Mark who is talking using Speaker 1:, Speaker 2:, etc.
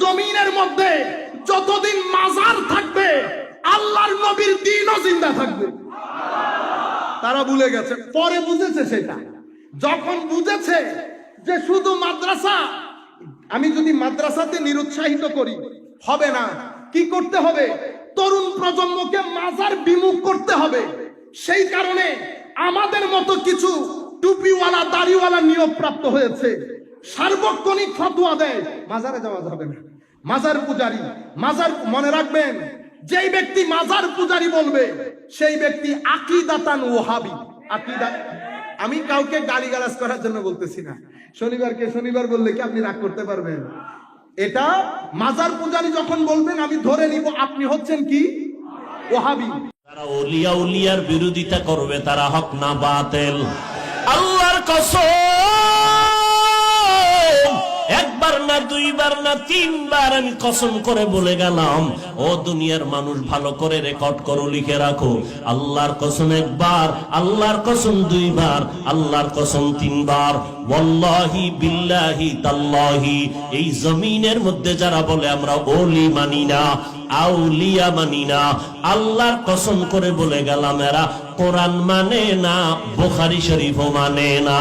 Speaker 1: জমিনের মধ্যে যতদিন মাজার থাকবে আল্লাহর নবীর দ্বীনও জিন্দা থাকবে। তারা ভুলে গেছে, পরে বুঝেছে। সেটা যখন বুঝেছে যে শুধু মাদ্রাসা, আমি যদি মাদ্রাসাতে নিরুৎসাহিত করি হবে না, কি করতে হবে? তরুণ প্রজন্মকে মাজার বিমুখ করতে হবে। সেই কারণে আমাদের মতো কিছু টুপিওয়ালা দাড়িওয়ালা নিয়োগপ্রাপ্ত হয়েছে, সার্বক্ষণিক ফতোয়া দেয় মাজারে যাওয়া যাবে না, মাজার পূজারি। মাজার মনে রাখবেন, যেই ব্যক্তি মাজার পূজারি বলবে সেই ব্যক্তি আকীদাতান ওয়াহাবি। আকীদা, আমি কাউকে গালিগালাজ করার জন্য বলতেছি না। শনিবারকে শনিবার বললে কি আপনি রাগ করতে পারবেন? এটা মাজার পূজারি যখন বলবেন আমি ধরে নিব আপনি হচ্ছেন কি ওয়াহাবি।
Speaker 2: যারা ওলিয়া উলিয়ার বিরোধিতা করবে তারা হক না বাতিল। আল্লাহর কসম, একবার না দুইবার না তিনবার আমি কসম করে বলে গেলাম, ও দুনিয়ার মানুষ ভালো করে রেকর্ড করো, লিখে রাখো। আল্লাহর কসম একবার, আল্লাহর কসম দুইবার, আল্লাহর কসম তিনবার। ওয়াল্লাহি বিল্লাহি তাল্লাহি, এই জমিনের মধ্যে যারা বলে আমরা ওলি মানি না, আউলিয়া মানি না, আল্লাহর কসম করে বলে গেলাম এরা কোরআন মানে না, বুখারী শরীফও মানে না।